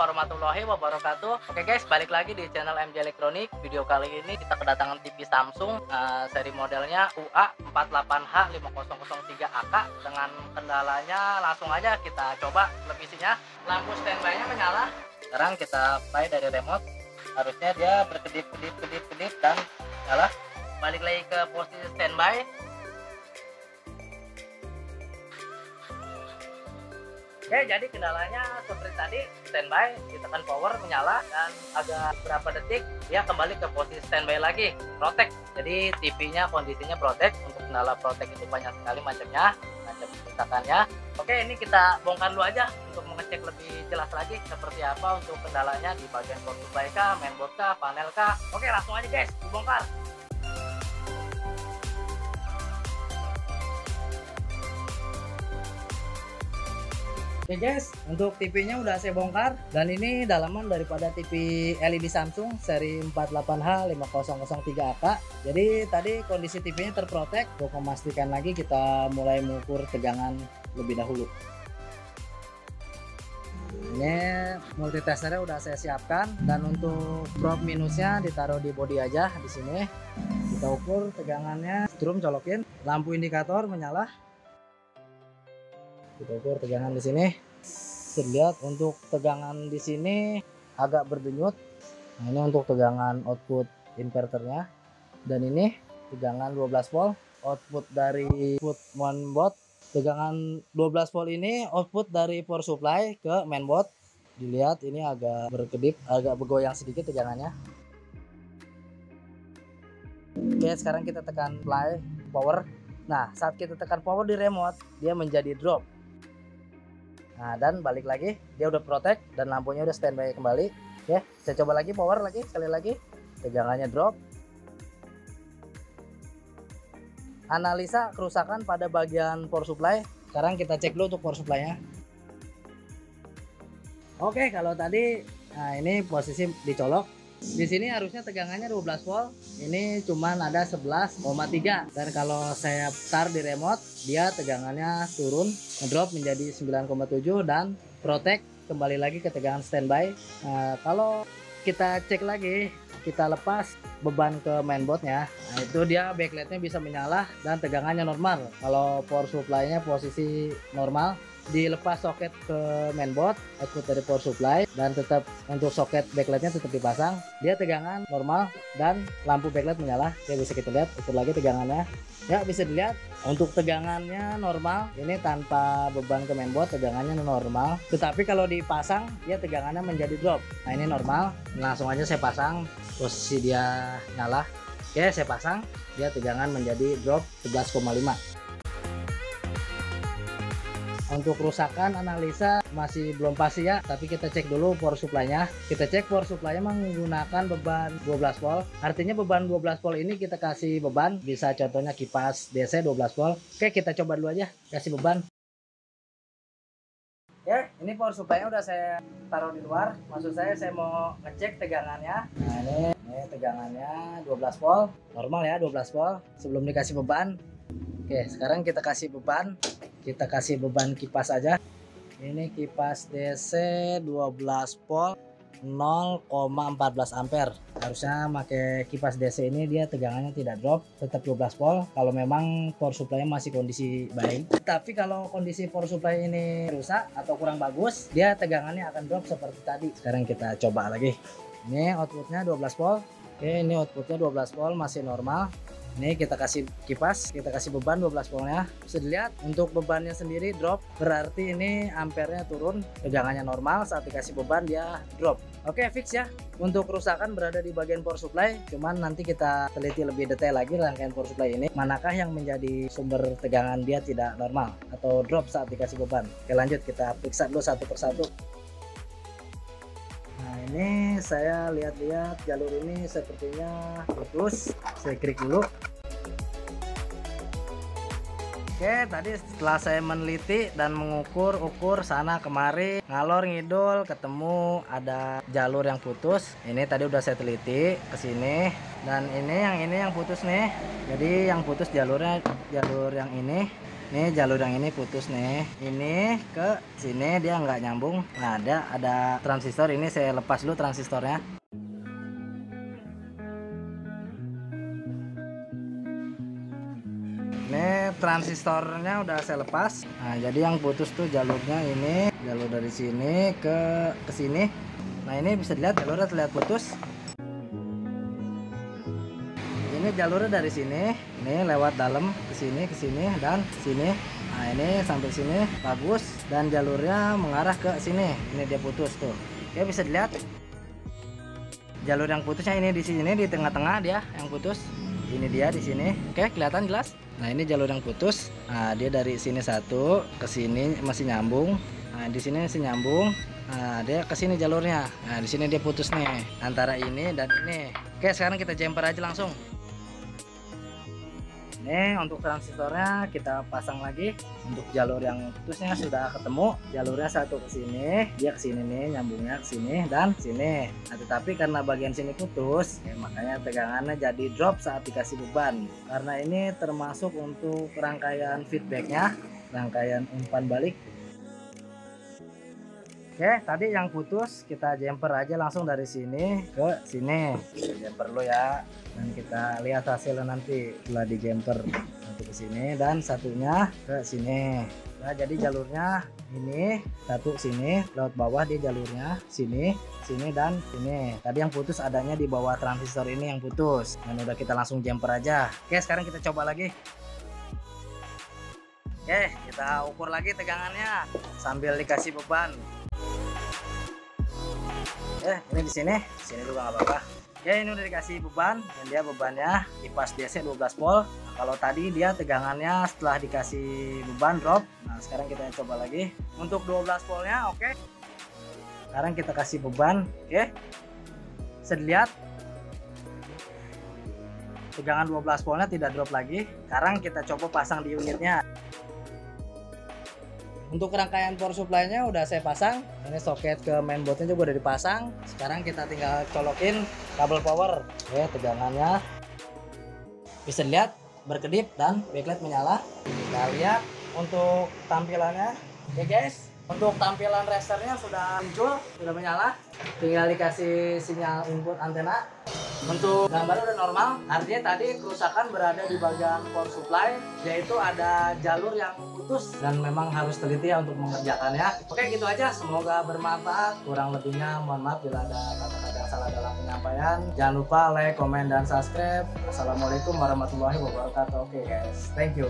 warahmatullahi wabarakatuh. Oke guys, balik lagi di channel MJ Elektronik. Video kali ini kita kedatangan TV Samsung seri modelnya UA48H5003AK. Dengan kendalanya langsung aja kita coba televisinya. Lampu standby-nya menyala. Sekarang kita play dari remote. Harusnya dia berkedip-kedip dan nyala. Balik lagi ke posisi standby. Oke, jadi kendalanya seperti tadi, standby, ditekan power, menyala, dan agak berapa detik dia kembali ke posisi standby lagi, protect. Jadi TV-nya kondisinya protect. Untuk kendala protect itu banyak sekali macamnya, macam kerusakannya. Oke, ini kita bongkar dulu aja untuk mengecek lebih jelas lagi seperti apa untuk kendalanya di bagian power supply kah, mainboard kah, panel kah. Oke, langsung aja guys, dibongkar. Oke guys, untuk TV-nya udah saya bongkar, dan ini dalaman daripada TV LED Samsung seri 48H5003AK. Jadi tadi kondisi TV-nya terprotek. Untuk memastikan lagi, kita mulai mengukur tegangan lebih dahulu. Ini multitesternya udah saya siapkan, dan untuk probe minusnya ditaruh di bodi aja di sini. Kita ukur tegangannya, strum colokin, lampu indikator menyala. Kita ukur tegangan di sini. Lihat untuk tegangan di sini agak berdenyut. Nah, ini untuk tegangan output inverternya. Dan ini tegangan 12 volt output dari output mainboard. Tegangan 12 volt ini output dari power supply ke mainboard. Dilihat ini agak berkedip, agak bergoyang sedikit tegangannya. Oke, sekarang kita tekan play power. Nah, saat kita tekan power di remote, dia menjadi drop. Nah, dan balik lagi, dia udah protect dan lampunya udah standby kembali. Oke, saya coba lagi power lagi, sekali lagi. Tegangannya drop. Analisa kerusakan pada bagian power supply. Sekarang kita cek dulu untuk power supply-nya. Oke, kalau tadi, nah ini posisi dicolok. Di sini harusnya tegangannya 12 volt. Ini cuman ada 11,3. Dan kalau saya putar di remote, dia tegangannya turun, ngedrop menjadi 9,7 dan protect kembali lagi ke tegangan standby. Nah, kalau kita cek lagi, kita lepas beban ke mainboardnya, nah itu dia backlightnya bisa menyala dan tegangannya normal. Kalau power supply-nya posisi normal, dilepas soket ke mainboard output dari power supply, dan tetap untuk soket backlightnya tetap dipasang, dia tegangan normal dan lampu backlight menyala. Ya, bisa kita lihat, ukur lagi tegangannya. Ya, bisa dilihat untuk tegangannya normal, ini tanpa beban ke mainboard tegangannya normal, tetapi kalau dipasang dia tegangannya menjadi drop. Nah, ini normal. Langsung aja saya pasang, posisi dia nyala. Oke, saya pasang, dia tegangan menjadi drop 11,5. Untuk kerusakan analisa masih belum pasti ya, tapi kita cek dulu power supply-nya. Kita cek power supply-nya menggunakan beban 12 volt. Artinya beban 12 volt ini kita kasih beban, bisa contohnya kipas DC 12 volt. Oke, kita coba dulu aja kasih beban. Ya, ini power supply-nya udah saya taruh di luar. Maksud saya mau ngecek tegangannya. Nah, ini tegangannya 12 volt. Normal ya, 12 volt sebelum dikasih beban. Oke, sekarang kita kasih beban. Kita kasih beban kipas aja. Ini kipas DC 12 volt 0,14 ampere. Harusnya pakai kipas DC ini dia tegangannya tidak drop, tetap 12 volt kalau memang power supply-nya masih kondisi baik. Tapi kalau kondisi power supply ini rusak atau kurang bagus, dia tegangannya akan drop seperti tadi. Sekarang kita coba lagi. Ini outputnya 12 volt. Oke, ini outputnya 12 volt masih normal. Ini kita kasih kipas, kita kasih beban 12 voltnya. Bisa dilihat untuk bebannya sendiri drop, berarti ini ampernya turun, tegangannya normal. Saat dikasih beban dia drop. Oke, fix ya. Untuk kerusakan berada di bagian power supply, cuman nanti kita teliti lebih detail lagi rangkaian power supply ini, manakah yang menjadi sumber tegangan dia tidak normal atau drop saat dikasih beban. Oke, lanjut kita periksa dulu satu persatu. Nah, ini saya lihat-lihat jalur ini sepertinya putus. Saya klik dulu. Oke, tadi setelah saya meneliti dan mengukur sana kemari, ngalor ngidul, ketemu ada jalur yang putus. Ini tadi udah saya teliti ke sini, dan ini yang putus nih. Jadi yang putus jalurnya jalur yang ini. Nih jalur yang ini putus nih. Ini ke sini dia nggak nyambung. Nah, ada transistor. Ini saya lepas dulu transistornya. Ini transistornya udah saya lepas. Nah, jadi yang putus tuh jalurnya ini, jalur dari sini ke sini. Nah, ini bisa dilihat jalurnya terlihat putus. Ini jalurnya dari sini, ini lewat dalam ke sini dan sini. Nah, ini sampai sini bagus dan jalurnya mengarah ke sini. Ini dia putus tuh. Oke, bisa dilihat jalur yang putusnya ini di sini, di tengah-tengah dia yang putus. Ini dia di sini. Oke, kelihatan jelas. Nah, ini jalur yang putus. Nah, dia dari sini satu ke sini masih nyambung. Nah, di sini masih nyambung. Nah, dia ke sini jalurnya. Nah, di sini dia putus nih antara ini dan ini. Oke, sekarang kita jumper aja langsung. Ini untuk transistornya kita pasang lagi. Untuk jalur yang putusnya sudah ketemu. Jalurnya satu ke sini, dia ke sini nih, nyambungnya ke sini dan sini. Nah, tetapi karena bagian sini putus, ya, makanya tegangannya jadi drop saat dikasih beban. Karena ini termasuk untuk rangkaian feedbacknya, rangkaian umpan balik. Oke, tadi yang putus kita jumper aja langsung dari sini ke sini. Kita jumper dulu ya, dan kita lihat hasilnya nanti setelah di jumper. Satu ke sini dan satunya ke sini. Nah, jadi jalurnya ini satu sini, lewat bawah dia jalurnya sini, sini dan sini. Tadi yang putus adanya di bawah transistor ini yang putus. Dan udah kita langsung jumper aja. Oke, sekarang kita coba lagi. Oke, kita ukur lagi tegangannya sambil dikasih beban. Ini di sini juga nggak apa-apa. Ini udah dikasih beban dan dia bebannya kipas DC 12 volt. Nah, kalau tadi dia tegangannya setelah dikasih beban drop. Nah, sekarang kita coba lagi untuk 12 voltnya. Oke, sekarang kita kasih beban. Oke, bisa dilihat tegangan 12 voltnya tidak drop lagi. Sekarang kita coba pasang di unitnya. Untuk rangkaian power supply-nya udah saya pasang. Ini soket ke mainboardnya juga udah dipasang. Sekarang kita tinggal colokin kabel power. Oke, tegangannya bisa dilihat berkedip dan backlight menyala. Kita lihat untuk tampilannya. Oke guys, untuk tampilan racernya sudah muncul, sudah menyala. Tinggal dikasih sinyal input antena. Untuk gambar udah normal, artinya tadi kerusakan berada di bagian power supply, yaitu ada jalur yang putus dan memang harus teliti ya untuk mengerjakannya. Oke, gitu aja, semoga bermanfaat. Kurang lebihnya mohon maaf bila ada kata-kata yang salah dalam penyampaian. Jangan lupa like, komen, dan subscribe. Assalamualaikum warahmatullahi wabarakatuh. Oke guys, thank you.